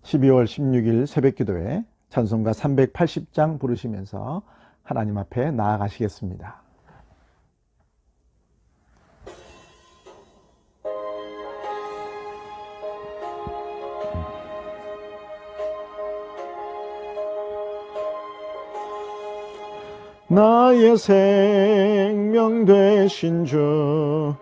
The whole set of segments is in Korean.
12월 16일 새벽기도에 찬송가 380장 부르시면서 하나님 앞에 나아가시겠습니다. 나의 생명 되신 주님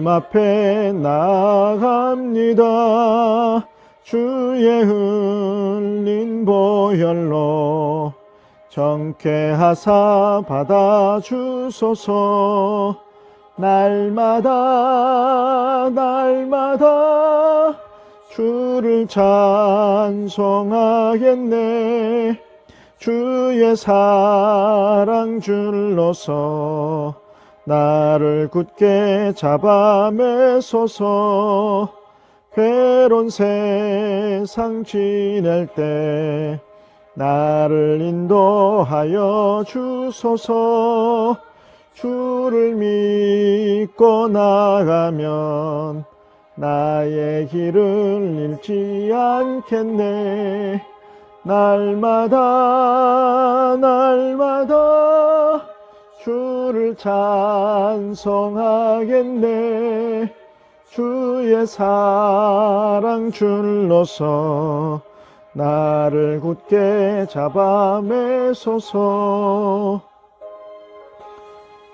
앞에 나아갑니다. 주의 흘린 보혈로 정케하사 받아주소서. 날마다 주를 찬송하겠네. 주의 사랑 줄로서 나를 굳게 잡아매소서. 괴로운 세상 지낼 때 나를 인도하여 주소서. 주를 믿고 나가면 나의 길을 잃지 않겠네. 날마다 주를 찬송하겠네. 주의 사랑 줄로서 나를 굳게 잡아매소서.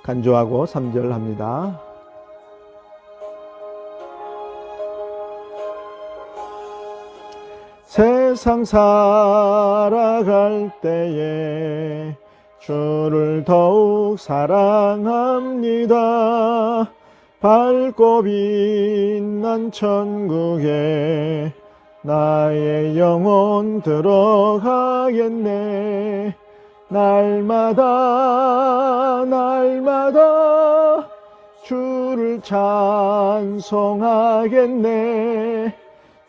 간주하고 3절 합니다. 세상 살아갈 때에 주를 더욱 사랑합니다. 밝고 빛난 천국에 나의 영혼 들어가겠네. 날마다 주를 찬송하겠네.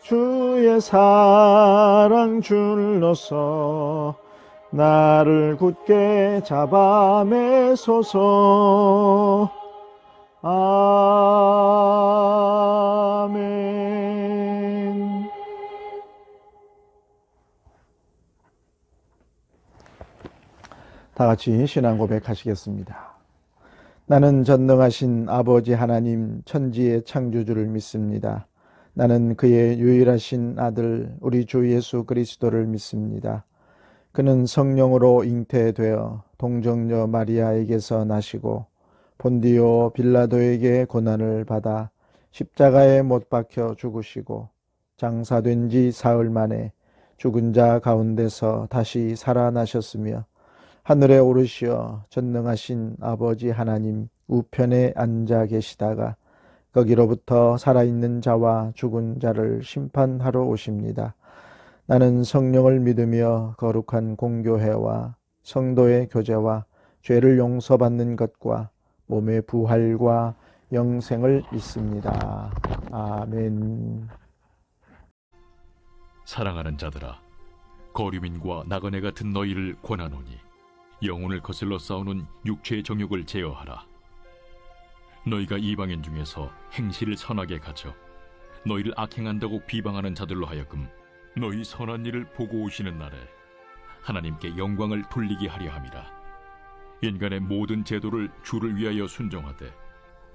주의 사랑 줄로서 나를 굳게 잡아매소서. 아멘. 다 같이 신앙 고백하시겠습니다. 나는 전능하신 아버지 하나님 천지의 창조주를 믿습니다. 나는 그의 유일하신 아들 우리 주 예수 그리스도를 믿습니다. 그는 성령으로 잉태되어 동정녀 마리아에게서 나시고 본디오 빌라도에게 고난을 받아 십자가에 못 박혀 죽으시고 장사된 지 사흘 만에 죽은 자 가운데서 다시 살아나셨으며 하늘에 오르시어 전능하신 아버지 하나님 우편에 앉아 계시다가 거기로부터 살아있는 자와 죽은 자를 심판하러 오십니다. 나는 성령을 믿으며 거룩한 공교회와 성도의 교제와 죄를 용서받는 것과 몸의 부활과 영생을 믿습니다. 아멘. 사랑하는 자들아, 거류민과 나그네 같은 너희를 권하노니 영혼을 거슬러 싸우는 육체의 정욕을 제어하라. 너희가 이방인 중에서 행실을 선하게 가져 너희를 악행한다고 비방하는 자들로 하여금 너희 선한 일을 보고 오시는 날에 하나님께 영광을 돌리게 하려 함이라. 인간의 모든 제도를 주를 위하여 순종하되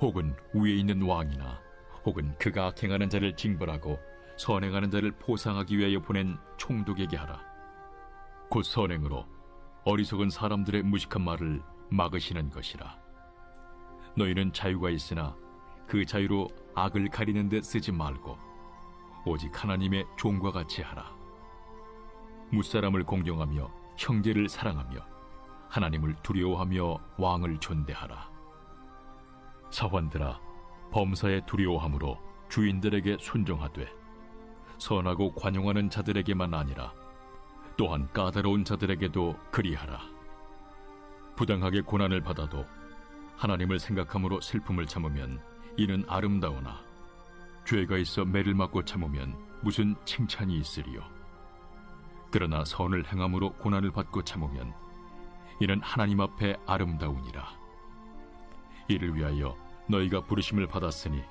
혹은 위에 있는 왕이나 혹은 그가 악행하는 자를 징벌하고 선행하는 자를 포상하기 위하여 보낸 총독에게 하라. 곧 선행으로 어리석은 사람들의 무식한 말을 막으시는 것이라. 너희는 자유가 있으나 그 자유로 악을 가리는 데 쓰지 말고 오직 하나님의 종과 같이 하라. 무사람을 공경하며 형제를 사랑하며 하나님을 두려워하며 왕을 존대하라. 사환들아, 범사에 두려워함으로 주인들에게 순종하되 선하고 관용하는 자들에게만 아니라 또한 까다로운 자들에게도 그리하라. 부당하게 고난을 받아도 하나님을 생각함으로 슬픔을 참으면 이는 아름다우나 죄가 있어 매를 맞고 참으면 무슨 칭찬이 있으리요. 그러나 선을 행함으로 고난을 받고 참으면 이는 하나님 앞에 아름다우니라. 이를 위하여 너희가 부르심을 받았으니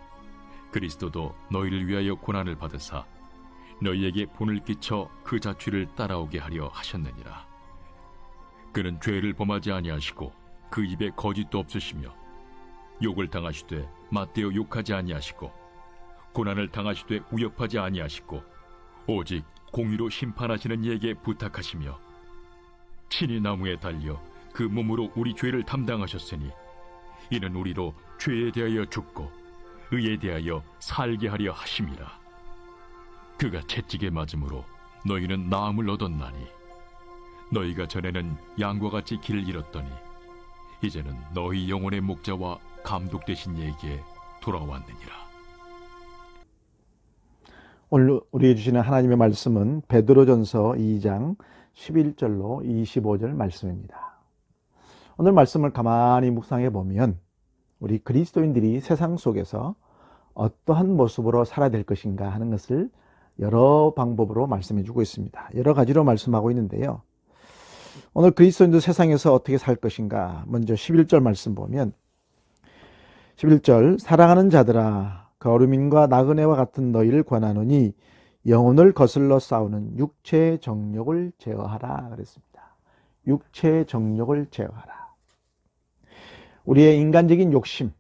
그리스도도 너희를 위하여 고난을 받으사 너희에게 분을 끼쳐 그 자취를 따라오게 하려 하셨느니라. 그는 죄를 범하지 아니하시고 그 입에 거짓도 없으시며 욕을 당하시되 맞대어 욕하지 아니하시고 고난을 당하시되 위협하지 아니하시고 오직 공의로 심판하시는 이에게 부탁하시며 친히 나무에 달려 그 몸으로 우리 죄를 담당하셨으니 이는 우리로 죄에 대하여 죽고 의에 대하여 살게 하려 하심이라. 그가 채찍에 맞음으로 너희는 나음을 얻었나니 너희가 전에는 양과 같이 길을 잃었더니 이제는 너희 영혼의 목자와 감독 되신 이에게 돌아왔느니라. 오늘 우리에게 주시는 하나님의 말씀은 베드로전서 2장 11절로 25절 말씀입니다. 오늘 말씀을 가만히 묵상해 보면 우리 그리스도인들이 세상 속에서 어떠한 모습으로 살아야 될 것인가 하는 것을 여러 방법으로 말씀해 주고 있습니다. 여러 가지로 말씀하고 있는데요. 오늘 그리스도인들 세상에서 어떻게 살 것인가, 먼저 11절 말씀 보면 11절 사랑하는 자들아 거류민과 나그네와 같은 너희를 권하노니 영혼을 거슬러 싸우는 육체의 정욕을 제어하라 그랬습니다. 육체의 정욕을 제어하라. 우리의 인간적인 욕심,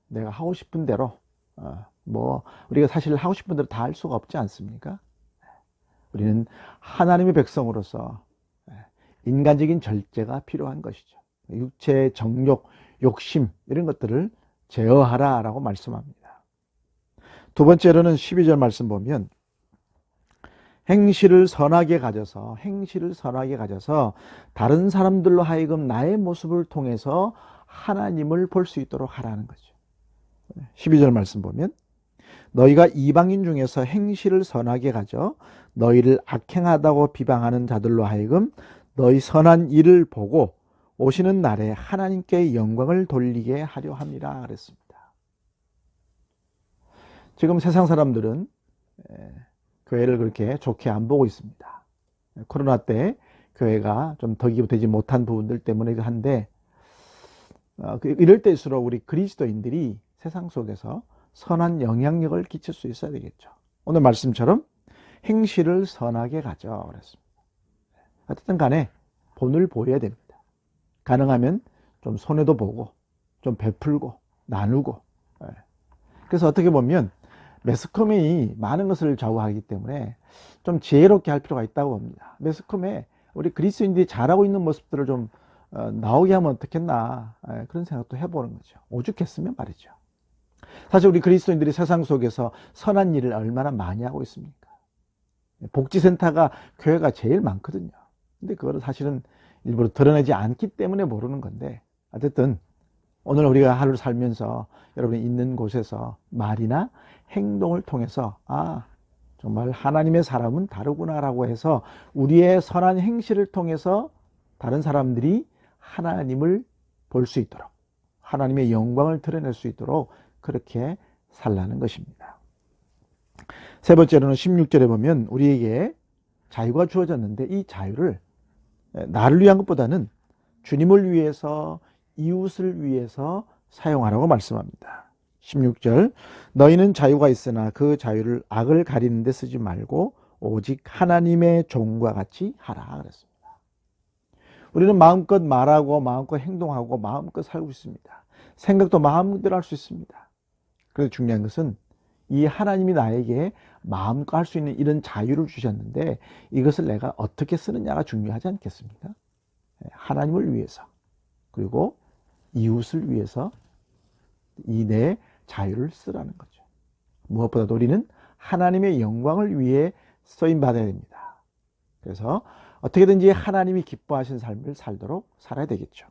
내가 하고 싶은 대로 우리가 사실 하고 싶은 대로 다 할 수가 없지 않습니까? 우리는 하나님의 백성으로서 인간적인 절제가 필요한 것이죠. 육체의 정욕, 욕심 이런 것들을 제어하라 라고 말씀합니다. 두 번째로는 12절 말씀 보면 행실을 선하게 가져서 다른 사람들로 하여금 나의 모습을 통해서 하나님을 볼 수 있도록 하라는 거죠. 12절 말씀 보면 너희가 이방인 중에서 행실을 선하게 가져 너희를 악행하다고 비방하는 자들로 하여금 너희 선한 일을 보고 오시는 날에 하나님께 영광을 돌리게 하려 함이라 그랬습니다. 지금 세상 사람들은 교회를 그렇게 좋게 안 보고 있습니다. 코로나 때 교회가 좀 덕이 되지 못한 부분들 때문이기도 한데 이럴 때일수록 우리 그리스도인들이 세상 속에서 선한 영향력을 끼칠 수 있어야 되겠죠. 오늘 말씀처럼 행실을 선하게 가져 그랬습니다. 어쨌든 간에 본을 보여야 됩니다. 가능하면 좀 손해도 보고 좀 베풀고 나누고. 그래서 어떻게 보면 매스컴이 많은 것을 좌우하기 때문에 좀 지혜롭게 할 필요가 있다고 봅니다. 매스컴에 우리 그리스도인들이 잘하고 있는 모습들을 좀 나오게 하면 어떻겠나 그런 생각도 해보는 거죠. 오죽했으면 말이죠. 사실 우리 그리스도인들이 세상 속에서 선한 일을 얼마나 많이 하고 있습니까? 복지센터가 교회가 제일 많거든요. 근데 그거를 사실은 일부러 드러내지 않기 때문에 모르는 건데 어쨌든 오늘 우리가 하루를 살면서 여러분이 있는 곳에서 말이나 행동을 통해서 정말 하나님의 사람은 다르구나 라고 해서 우리의 선한 행실을 통해서 다른 사람들이 하나님을 볼 수 있도록 하나님의 영광을 드러낼 수 있도록 그렇게 살라는 것입니다. 세 번째로는 16절에 보면 우리에게 자유가 주어졌는데 이 자유를 나를 위한 것보다는 주님을 위해서 이웃을 위해서 사용하라고 말씀합니다. 16절 너희는 자유가 있으나 그 자유를 악을 가리는 데 쓰지 말고 오직 하나님의 종과 같이 하라 그랬습니다. 우리는 마음껏 말하고 마음껏 행동하고 마음껏 살고 있습니다. 생각도 마음대로 할 수 있습니다. 그래서 중요한 것은 이 하나님이 나에게 마음껏 할 수 있는 이런 자유를 주셨는데 이것을 내가 어떻게 쓰느냐가 중요하지 않겠습니까? 하나님을 위해서 그리고 이웃을 위해서 이 내 자유를 쓰라는 거죠. 무엇보다도 우리는 하나님의 영광을 위해 쓰임 받아야 됩니다. 그래서 어떻게든지 하나님이 기뻐하시는 삶을 살도록 살아야 되겠죠.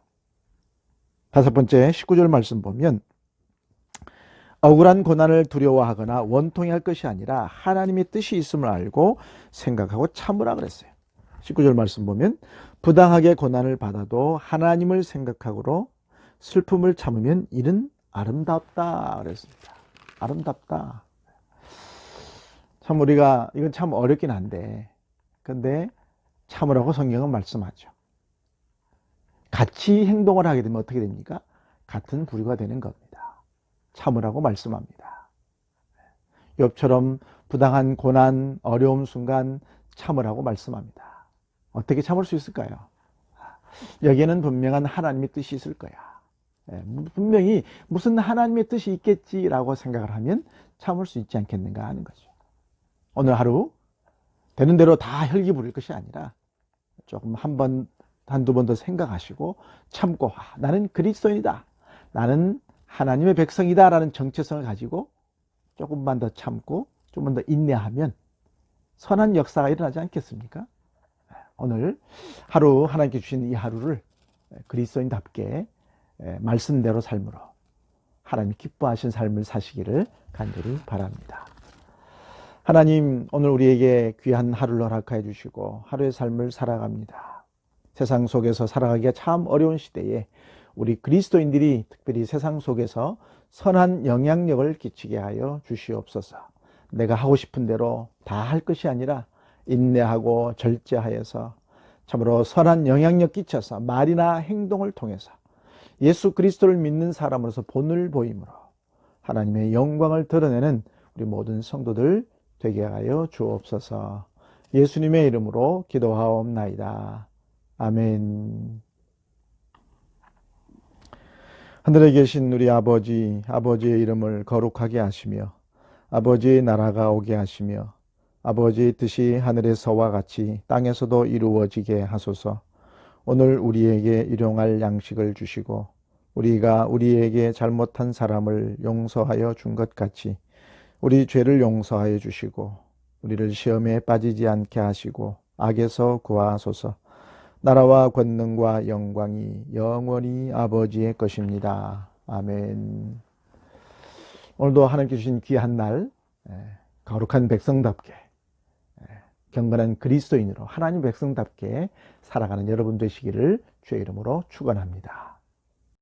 다섯 번째 19절 말씀 보면 억울한 고난을 두려워하거나 원통해 할 것이 아니라 하나님의 뜻이 있음을 알고 생각하고 참으라 그랬어요. 19절 말씀 보면 부당하게 고난을 받아도 하나님을 생각하고 슬픔을 참으면 이는 아름답다 그랬습니다. 아름답다. 참 우리가 이건 참 어렵긴 한데 근데 참으라고 성경은 말씀하죠. 같이 행동을 하게 되면 어떻게 됩니까? 같은 부류가 되는 겁니다. 참으라고 말씀합니다. 욥처럼 부당한 고난, 어려움 순간 참으라고 말씀합니다. 어떻게 참을 수 있을까요? 여기에는 분명한 하나님의 뜻이 있을 거야. 분명히 무슨 하나님의 뜻이 있겠지라고 생각을 하면 참을 수 있지 않겠는가 하는 거죠. 오늘 하루 되는 대로 다 혈기 부릴 것이 아니라 조금 한두 번 더 생각하시고 참고, 나는 그리스도인이다, 나는 하나님의 백성이다 라는 정체성을 가지고 조금만 더 참고 조금만 더 인내하면 선한 역사가 일어나지 않겠습니까? 오늘 하루, 하나님께 주신 이 하루를 그리스도인답게 말씀대로 삶으로 하나님 기뻐하신 삶을 사시기를 간절히 바랍니다. 하나님, 오늘 우리에게 귀한 하루를 허락하여 주시고 하루의 삶을 살아갑니다. 세상 속에서 살아가기가 참 어려운 시대에 우리 그리스도인들이 특별히 세상 속에서 선한 영향력을 끼치게 하여 주시옵소서. 내가 하고 싶은 대로 다 할 것이 아니라 인내하고 절제하여서 참으로 선한 영향력 끼쳐서 말이나 행동을 통해서 예수 그리스도를 믿는 사람으로서 본을 보임으로 하나님의 영광을 드러내는 우리 모든 성도들 되게 하여 주옵소서. 예수님의 이름으로 기도하옵나이다. 아멘. 하늘에 계신 우리 아버지, 아버지의 이름을 거룩하게 하시며 아버지의 나라가 오게 하시며 아버지의 뜻이 하늘에서와 같이 땅에서도 이루어지게 하소서. 오늘 우리에게 일용할 양식을 주시고 우리가 우리에게 잘못한 사람을 용서하여 준 것 같이 우리 죄를 용서하여 주시고 우리를 시험에 빠지지 않게 하시고 악에서 구하소서. 나라와 권능과 영광이 영원히 아버지의 것입니다. 아멘. 오늘도 하나님께 주신 귀한 날, 거룩한 백성답게, 경건한 그리스도인으로 하나님 백성답게 살아가는 여러분 되시기를 주의 이름으로 축원합니다.